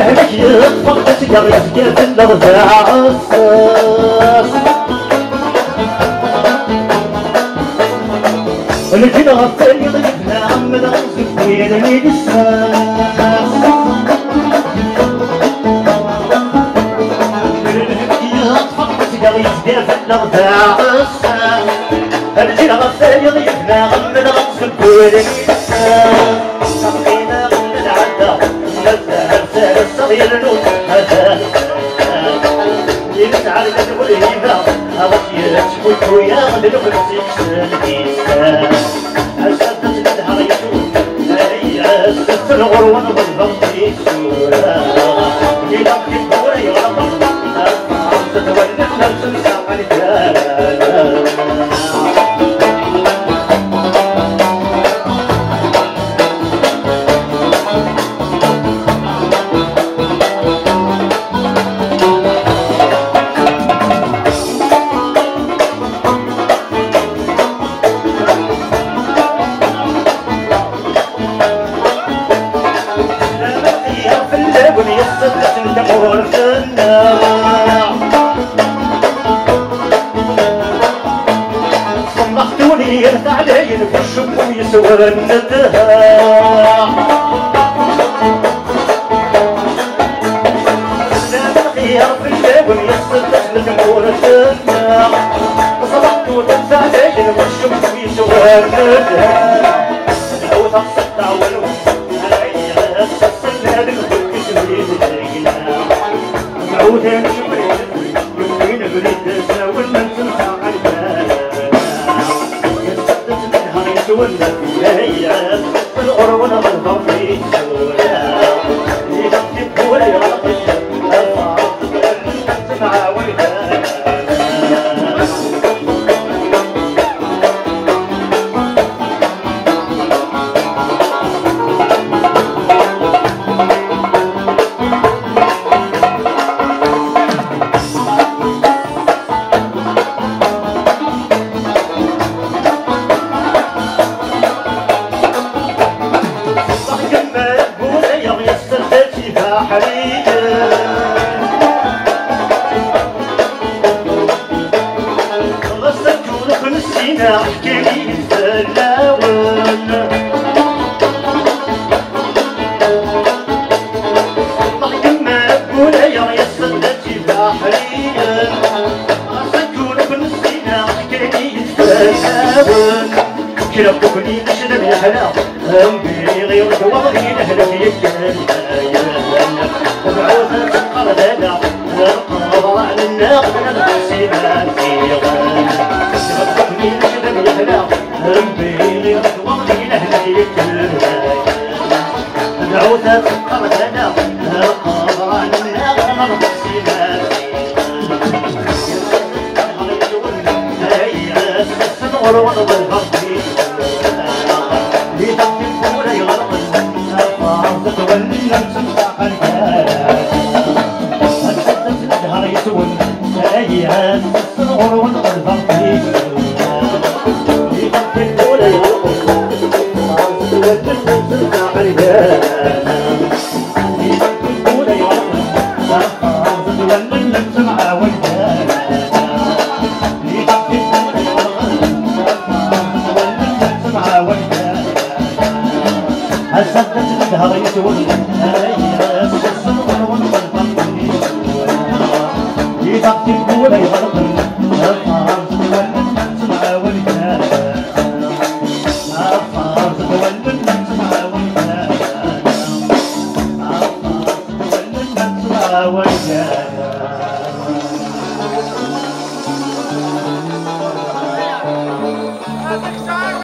بهلك يطفق تشقر يسكت الرزاع الصاص الجنة غطي ضيفنا عمد غنزف وين ميد الساس بهلك يطفق تشقر يسكت الرزاع الصاص الجنة غطي ضيفنا عمد غنزف وين ميد الساس الصغير نوت هذا ينسعى لك والهيبة هذا يشكوك ويا غد نفسك سلكيسان أسدت الدهر يسود هاي أسدت الغروان والبغض يسورا إذا كنت وري غلط أفعصت ولد نفس مساق الكلام صلحتوني يرفع علي الفشم ويسور الندهاع سلام الخيار في الليل ويصدق لجمهور الدنيا صلحتوني يرفع علي الفشم ويسور الندهاع لو تقصد تعولوا هاي أسس النادي الخلق شوي لدينا معودين شوي يمين بريد ساول من تنسى ولا هي الغربة بالضبط ولا يدك ولا يعطيك الفاضل مع ويلها احكي لي الزلاون ضحك مقبولة يا صدتي بحرية سجون بنسينا احكي لي الزلاون كلا بكني نشرب الحلا امبي غير وضعي نهلك يكالبايا بعوضة تبقى لنا نرقى على الناقد نغسي ما في غانا ربي وضعي لهنا يكلمك العودة تقربنا القمر عنا غمر السماء هيا السنور وضع الفرد لتقف ولا يغرق الفرد تولي تمسح الكلام السدس الأزهر يسون هيا السنور وضع الفرد صدت الدهر يسول هيا الصغر والقلب يتقتل ولا يغرق الفارس والناس مع والكلام الفارس والناس مع والكلام الفارس والناس مع والكلام